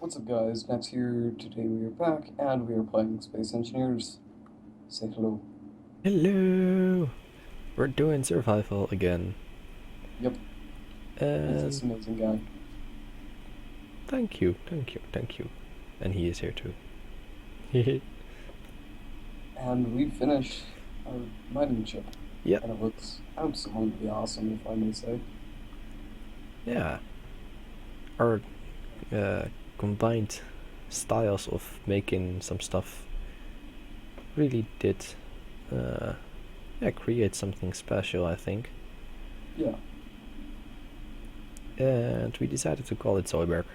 What's up, guys? Max here. Today we are back and we are playing Space Engineers. Say hello. Hello! We're doing survival again. Yep, with this And amazing guy. thank you, thank you, thank you. And he is here too. Hehe. And we finished our mining ship. Yep, And it looks absolutely awesome, if I may say. yeah. Our combined styles of making some stuff really did create something special, I think. Yeah. And we decided to call it Zoidberg.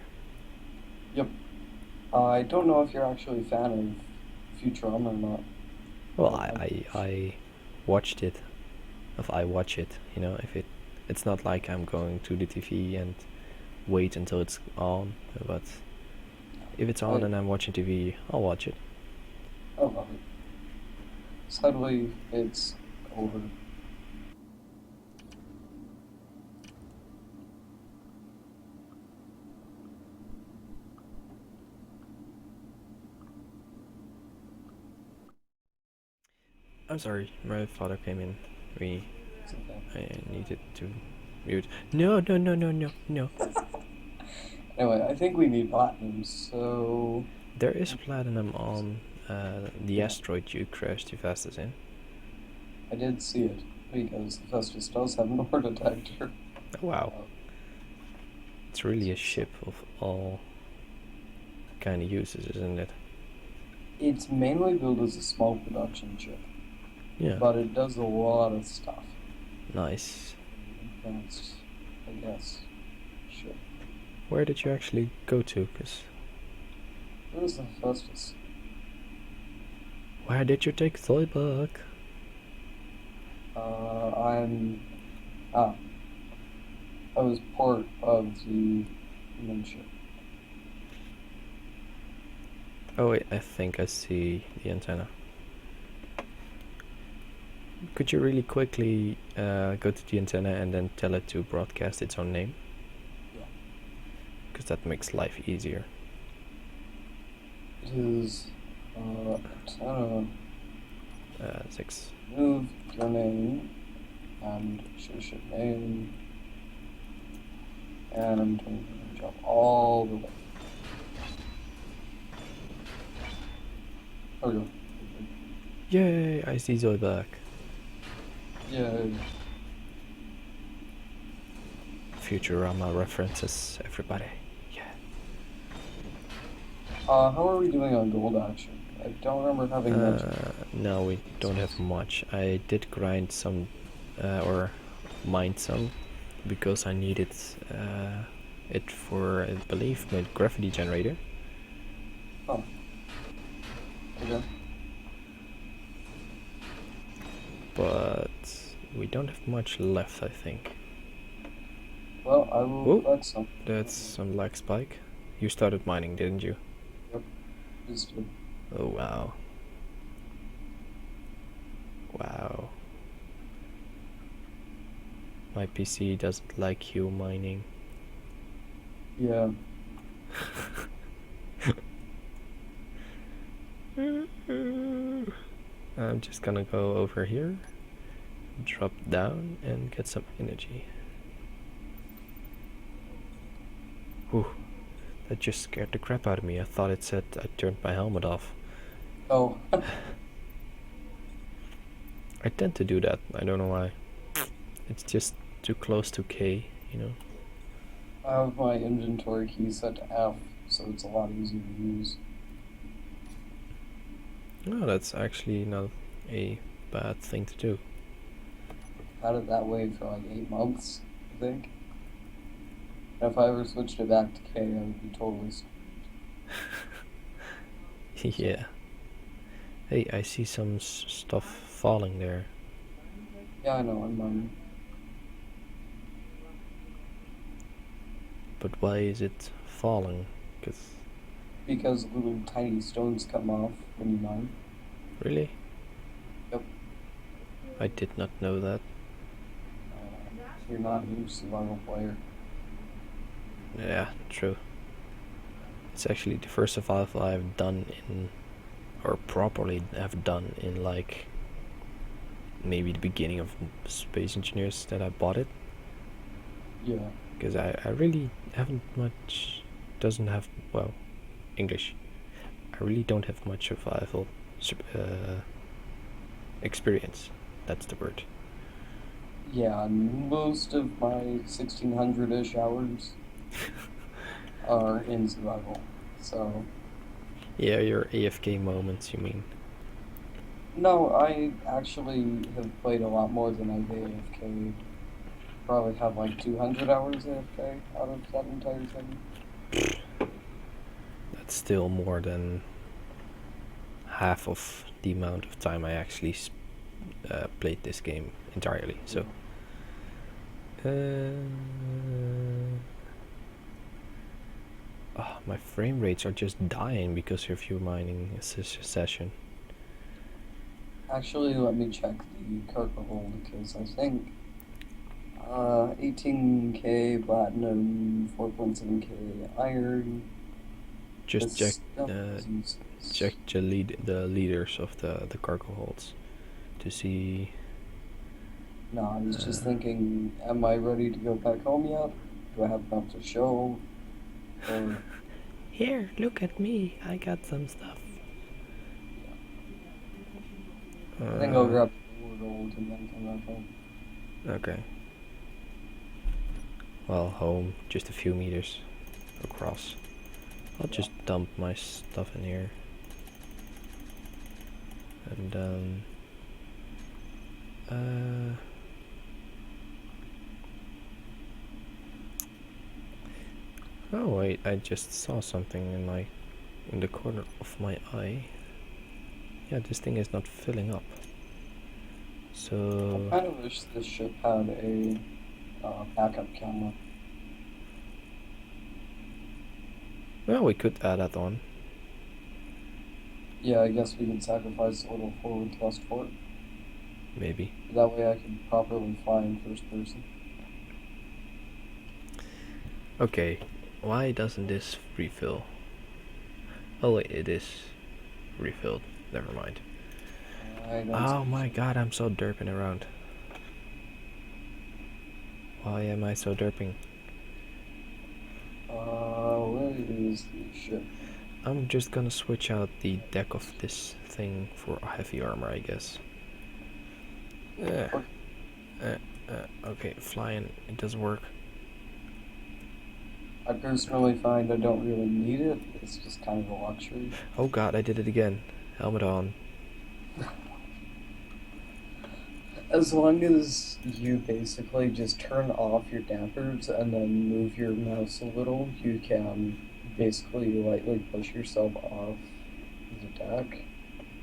Yep. I don't know if you're actually a fan of Futurama or not, Well, but I watched it. If I watch it, if it's not like I'm going to the TV and wait until it's on, but if it's on I, and I'm watching TV, I'll watch it. I love it. Sadly, it's over. I'm sorry, my father came in. We It's okay. I needed to mute. No, no, no, no, no, no. Anyway, I think we need platinum, so There is platinum on the yeah. asteroid you crashed your fastest in. I did see it because the Festus does have an ore detector. Oh, wow, Uh, it's really a so ship of all kind of uses, isn't it? it's mainly built as a small production chip, Yeah, but it does a lot of stuff. nice. Advanced, I guess. Ship. Where did you actually go to? Cause What is the Festus? where did you take Zoidberg? I'm. Ah, I was part of the human ship. Oh wait, I think I see the antenna. Could you really quickly go to the antenna and then tell it to broadcast its own name? Yeah. Because that makes life easier. It is. Antenna. 6. Move your name and show ship name. And I'm turning the job all the way. There we go. Yay, I see Zoidberg. Yeah. Futurama references, everybody. Yeah. How are we doing on gold action? I don't remember having mentioned No, we don't have this. much. I did grind some, or mine some, because I needed it for, I believe, my gravity generator. Oh, okay. But we don't have much left, I think. Well, I will Oh, collect some. that's some lag spike. You started mining, didn't you? Yep, just did. Oh, wow. Wow. My PC doesn't like you mining. Yeah. I'm just gonna go over here, drop down, and get some energy. Whew, that just scared the crap out of me. I thought it said I turned my helmet off. Oh, I tend to do that, I don't know why. It's just too close to K, you know? I have my inventory key set to F, so it's a lot easier to use. No, that's actually not a bad thing to do. Had it that way for like 8 months, I think. And if I ever switched it back to K, I would be totally screwed. So, Yeah. Hey, I see some stuff falling there. yeah, I know, I'm mining. But why is it falling? Cause Because little tiny stones come off when you mine. really, Yep. I did not know that. You're not a new survival player. Yeah, true. It's actually the first survival I've done in, or properly have done in, like, maybe the beginning of Space Engineers that I bought it. Yeah. Because I really haven't much, doesn't have, well, English. I really don't have much survival experience. That's the word. Yeah, most of my 1600-ish hours are in survival. So, Yeah, your AFK moments, you mean? no, I actually have played a lot more than I've AFK'd. Probably have like 200 hours AFK out of that entire thing. That's still more than half of the amount of time I actually played this game entirely. So, my frame rates are just dying because of your mining session. Actually, let me check the cargo hold because I think 18K platinum, 4.7K iron. Just This check stuff is useless. check the leaders of the cargo holds to see. No, I was just thinking, am I ready to go back home yet? Do I have enough to show? Or Here, look at me. I got some stuff. I think I'll grab more gold and then come back home. Okay. Well, home, just a few meters across. I'll just dump my stuff in here. And oh wait, I just saw something in the corner of my eye. Yeah, this thing is not filling up. So I kind of wish this ship had a backup camera. well, we could add that on. Yeah, I guess we can sacrifice a little forward thrust for it. Maybe. That way I can properly fly in first person. Okay, why doesn't this refill? Oh wait, it is refilled. Never mind. Oh my god, I'm so derping around. Why am I so derping? Where is the ship? I'm just gonna switch out the deck of this thing for heavy armor, I guess. Okay, flying, it does work. I personally find I don't really need it. It's just kind of a luxury. Oh god, I did it again. Helmet on. As long as you basically just turn off your dampers and then move your mouse a little, you can basically lightly push yourself off the deck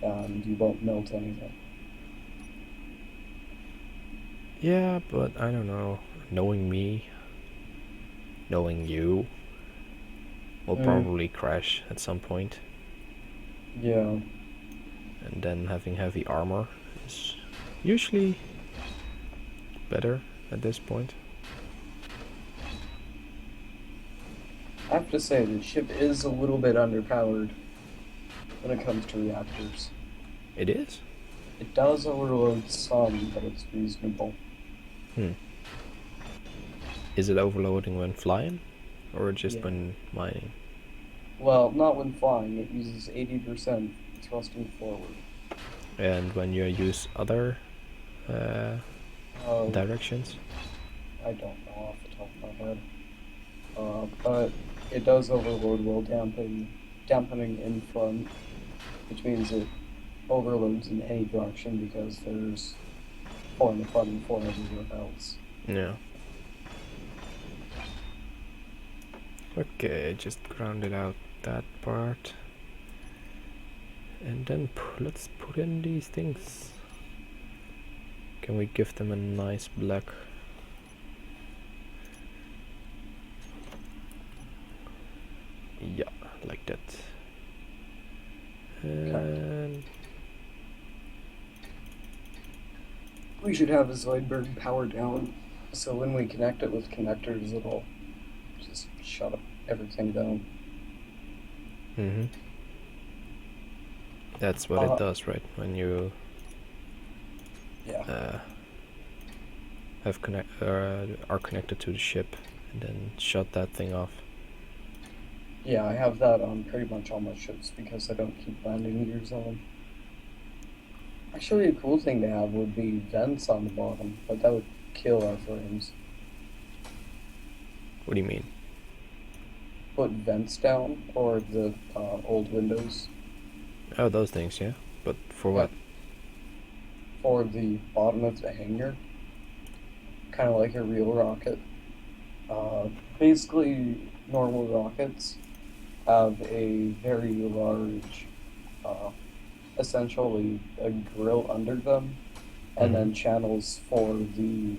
and you won't melt anything. Yeah, but I don't know. Knowing me, knowing you, will probably crash at some point. Yeah. And then having heavy armor is usually better at this point. I have to say, the ship is a little bit underpowered when it comes to reactors. It is? It does overload some, but it's reasonable. Is it overloading when flying? Or just when mining? Well, not when flying. It uses 80% thrusting forward. And when you use other directions? I don't know off the top of my head. But it does overload while dampening in front, which means it overloads in any direction because there's 4 in the front and 4 everywhere else. Yeah. Okay, I just grounded out that part. And then let's put in these things. Can we give them a nice black? Yeah, like that. And we should have a Zoidberg power down, so when we connect it with connectors, it'll just shut everything down. Mm-hmm. That's what it does, right? When you Yeah. are connected to the ship, and then shut that thing off. Yeah, I have that on pretty much all my ships because I don't keep landing gears on them. Actually, a cool thing to have would be vents on the bottom, but that would kill our frames. What do you mean? Put vents down or the old windows. Oh, those things, yeah. But for Yeah, what? for the bottom of the hangar, kind of like a real rocket. Uh, Basically, normal rockets have a very large, uh, essentially a grill under them, and Mm-hmm. then channels for the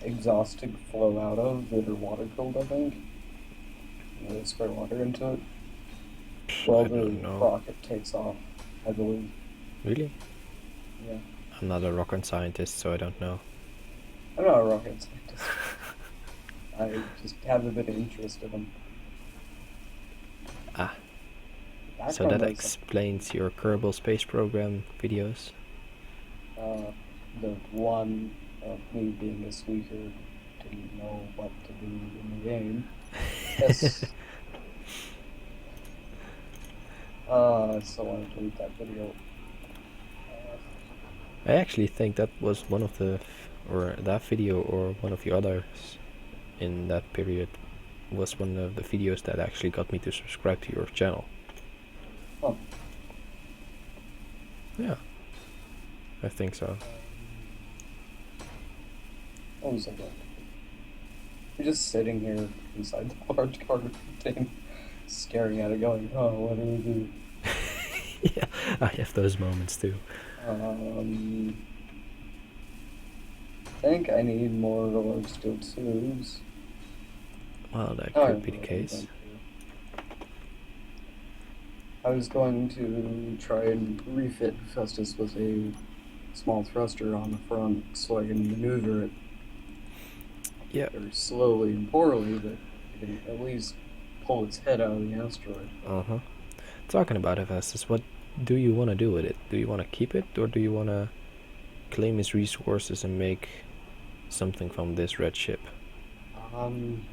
exhaust to flow out of that are water cooled, I think. They spray water into it while I the don't know. rocket takes off, I believe. Really? Yeah. I'm not a rocket scientist, so I don't know. I'm not a rocket scientist. I just have a bit of interest in them. Ah, so Background that noise, explains your Kerbal Space Program videos. uh, the one of me being a squeaker didn't know what to do in the game. Yes. I still want to delete that video. I actually think that was one of the, or that video or one of the others in that period was one of the videos that actually got me to subscribe to your channel. Huh. Yeah, I think so. What was I going to do? You're just sitting here inside the large cargo thing, staring at it, going, "Oh, what do we do?" Yeah, I have those moments too. I think I need more large steel tubes. Well, that Oh, I could know be the what I'm case. going to do. I was going to try and refit Festus with a small thruster on the front so I can maneuver it Yeah. very slowly and poorly, but I can at least pull its head out of the asteroid. Uh-huh. Talking about Hephaestus, what do you want to do with it? Do you want to keep it, or do you want to claim its resources and make something from this red ship? Um,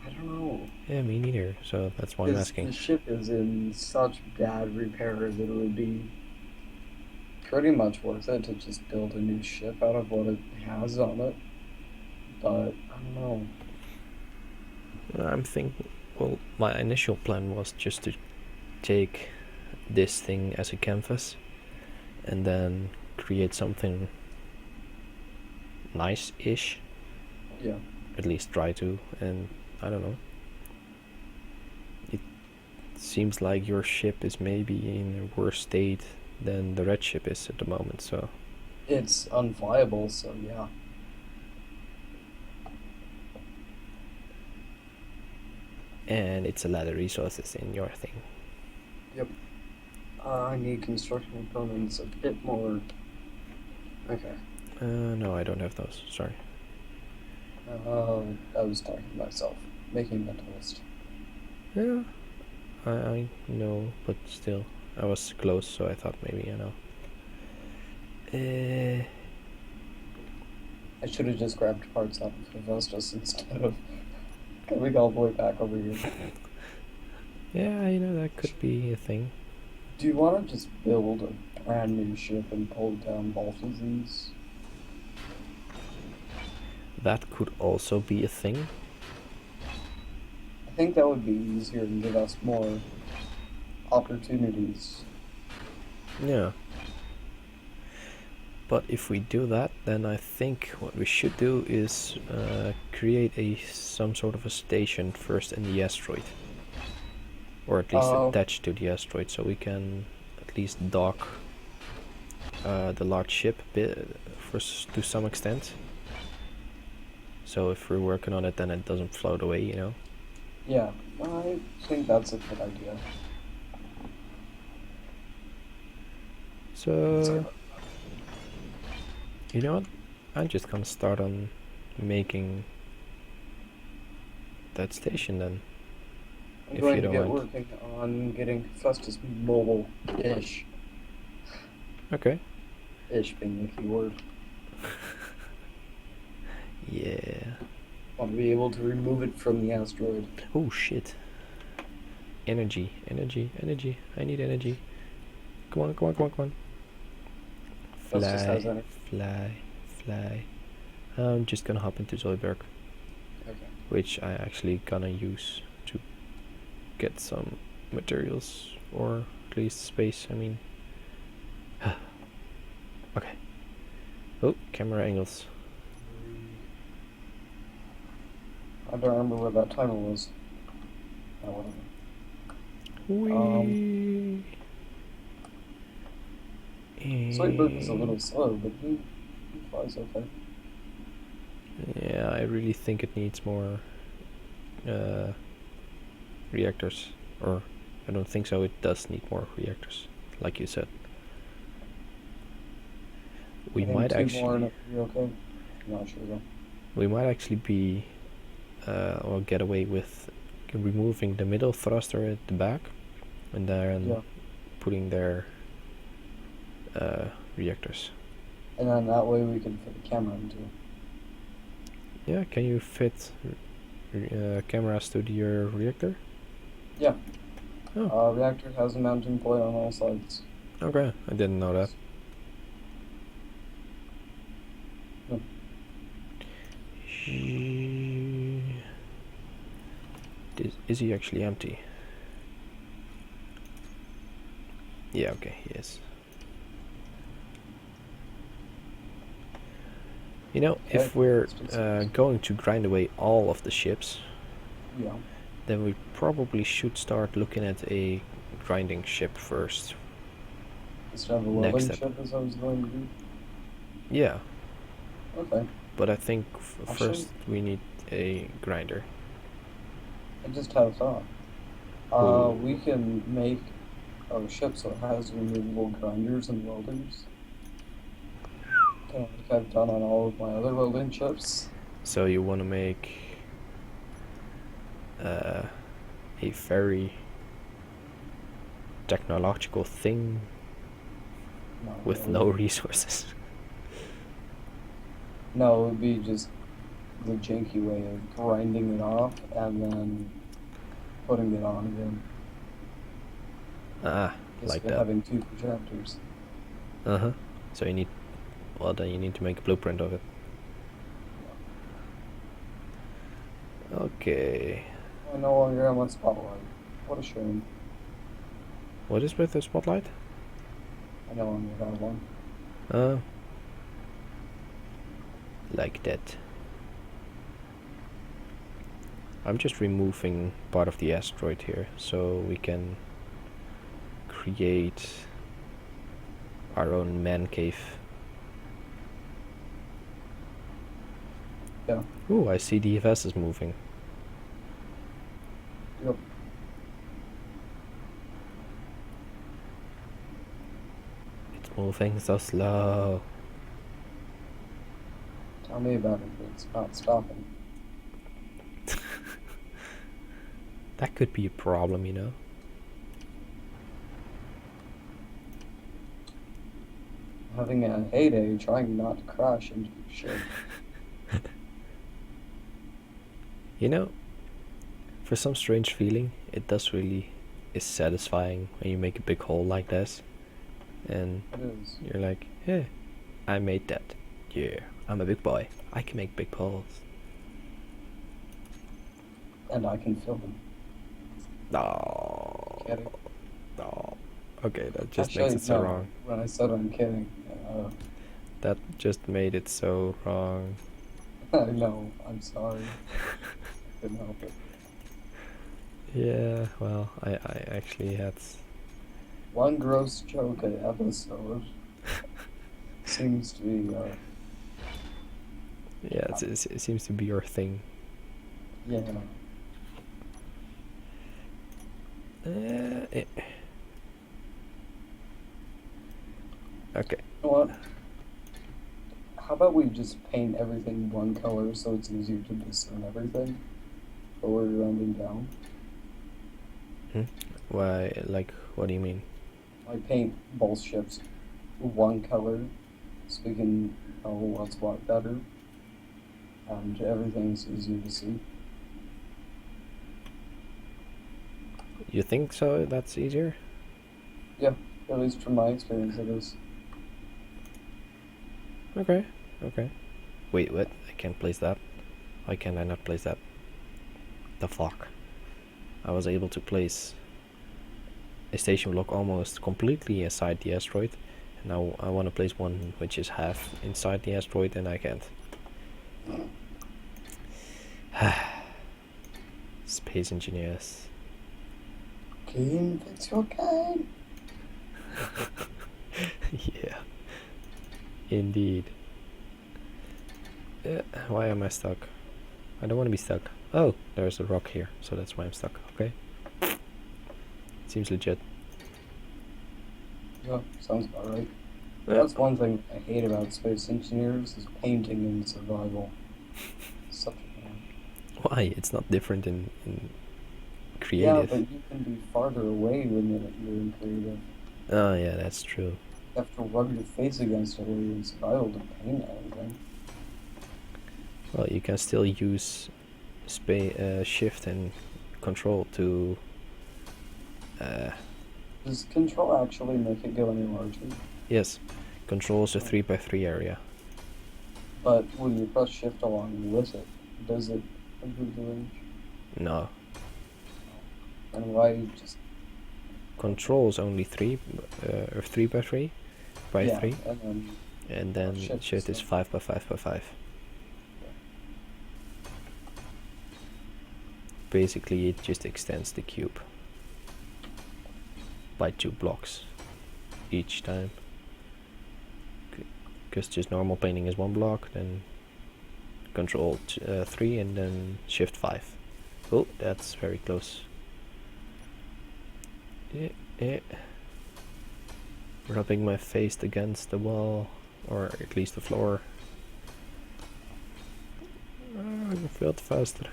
I don't know. Yeah, me neither, so that's why I'm Because asking. the ship is in such bad repair that it would be pretty much worth it to just build a new ship out of what it has on it. But I don't know. I'm thinking, well, my initial plan was just to take this thing as a canvas and then create something nice-ish. Yeah. At least try to, and I don't know. It seems like your ship is maybe in a worse state than the red ship is at the moment, so... It's unflyable, so yeah. And it's a lot of resources in your thing. Yep. I need construction components a bit more. Okay. No, I don't have those, sorry. I was talking to myself, making a mental list. Yeah, I know, but still, I was close, so I thought maybe, I should have just grabbed parts out of Hephaestus instead of coming all the way back over here. Yeah, that could be a thing. Do you want to just build a brand new ship and pull down both of these? That could also be a thing. I think that would be easier and give us more opportunities. Yeah. But if we do that, then I think what we should do is create some sort of a station first in the asteroid. Or at least attached to the asteroid, so we can at least dock the large ship to some extent. So if we're working on it, then it doesn't float away, Yeah, I think that's a good idea. So, you know what? I'm just gonna start on making that station then. I'm if going you to don't get mind. working on getting Festus mobile-ish. Okay. Ish being the key word. Yeah. Want to be able to remove it from the asteroid. Oh shit. Energy, energy, energy. I need energy. Come on, come on, come on, come on. Festus Fly, has energy. fly, fly. I'm just gonna hop into Zoidberg, Okay. which I actually gonna use to get some materials, or at least space, I mean. Okay. Oh, camera angles. I don't remember where that timer was. Oh, whatever. Whee! Zoidberg is a little slow, but he flies okay. Yeah, I really think it needs more reactors. Or, I don't think so, it does need more reactors, like you said. We I think might two actually... more and it'll be okay. I'm not sure though. We might actually be... or get away with removing the middle thruster at the back, and then putting their reactors. And then that way we can fit the camera into it. Yeah, can you fit cameras to your reactor? Yeah. Oh. Reactor has a mounting point on all sides. Okay, I didn't know that. No. Is he actually empty? Yeah, okay, he is. You know, Okay, if we're let's going to grind away all of the ships, yeah, then we probably should start looking at a grinding ship first. instead of a Next welding step. ship as I was going to do. Yeah, Okay. but I think Actually, first we need a grinder. I just had a thought. We can make our ship so it has removable grinders and welders. Kind of like I've done on all of my other welding ships. So you want to make a very technological thing with no resources. No, it would be just the janky way of grinding it off and then putting it on again. Like Instead of that. having two projectors. Uh-huh. So you need... Well, then you need to make a blueprint of it. Okay. I no longer have my spotlight. What a shame. What is with the spotlight? I no longer have one. Like that. I'm just removing part of the asteroid here, so we can create our own man cave. Yeah. Ooh, I see the DFS is moving. Yep. It's moving so slow. Tell me about it, but it's not stopping. That could be a problem, you know? Having a heyday trying not to crash into shit. You know, for some strange feeling, it does really is satisfying when you make a big hole like this. And you're like, hey, I made that. Yeah, I'm a big boy. I can make big holes. And I can fill them. No. Kidding. No. Okay, that just Actually, makes it so no. wrong. When I said I'm kidding, That just made it so wrong. I know. I'm sorry. I couldn't help it. Yeah, well, I actually had... One gross joke an episode seems to be, Yeah, it seems to be your thing. yeah. Okay. You know what? How about we just paint everything one color so it's easier to discern everything? But we're rounding down. Why? Like, what do you mean? I paint both ships one color, so we can know what's what better, and everything's easier to see. You think so? That's easier? Yeah, at least from my experience, it is. Okay. Okay. Wait, what? I can't place that. Why can I not place that? The fuck? I was able to place a station block almost completely inside the asteroid. And now I want to place one which is half inside the asteroid and I can't. Space engineers. Game, fix your game. Yeah. Indeed. Why am I stuck? I don't want to be stuck. Oh, there's a rock here, so that's why I'm stuck. Okay. Seems legit. Yeah, sounds about right. Yeah. That's one thing I hate about space engineers is painting and survival. Such a pain. Why? It's not different in Yeah, creative. but you can be farther away when you're in creative. Oh yeah, that's true. You have to rub your face against it when you're in survival to paint everything. Well, you can still use shift and control to Does control actually make it go any larger? yes, controls a 3x3 area. But when you press shift along with it, does it improve the range? No, And why just controls only 3x3 by yeah, 3, and and then shift is 5x5x5. Basically, it just extends the cube by 2 blocks each time. Because just normal painting is 1 block, then control 3, and then shift 5. Oh, that's very close. Rubbing my face against the wall, or at least the floor. I felt faster.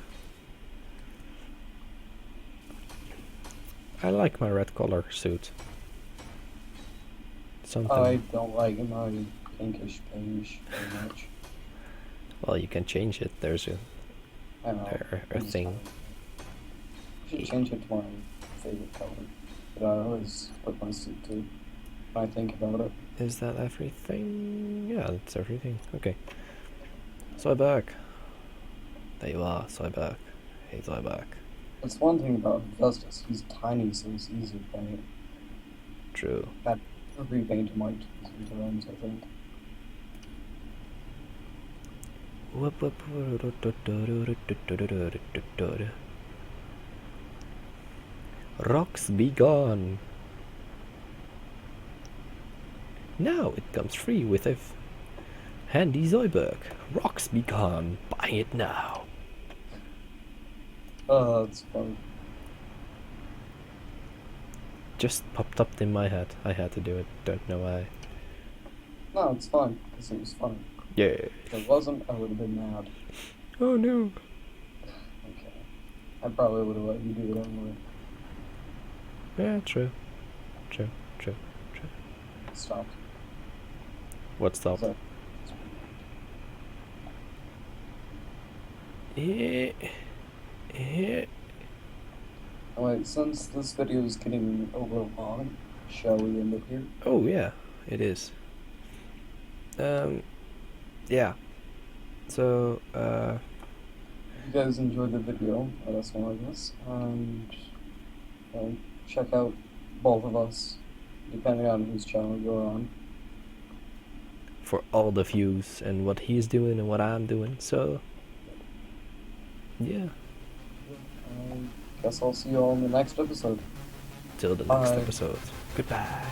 I like my red color suit. Something. I don't like my pinkish beige very much. Well, you can change it. There's a I know. a thing. I should change it to my favorite color. But I always put my suit to when I think about it. Is that everything? Yeah, that's everything. Okay. Zoidberg. There you are, Zoidberg. Hey, Zoidberg. That's one thing about Vestas. He's tiny, so it's easy to paint. True. That repaint him might use their own, I think. Rocks be gone. Now it comes free with a handy Zoidberg. Rocks be gone. Buy it now. Oh, that's funny. Just popped up in my head. I had to do it. Don't know why. No, it's fine, because it was funny. Yeah. If it wasn't, I would have been mad. Oh no. Okay. I probably would have let you do it anyway. Yeah, true. Stop. What stop? So, Alright, since this video is getting over long, shall we end it here? Oh yeah, it is. Yeah. So, If you guys enjoyed the video, let us know, I guess, and check out both of us, depending on whose channel you're on. for all the views and what he's doing and what I'm doing, so yeah. Guess I'll see you all in the next episode. Till the next Bye. episode. Goodbye.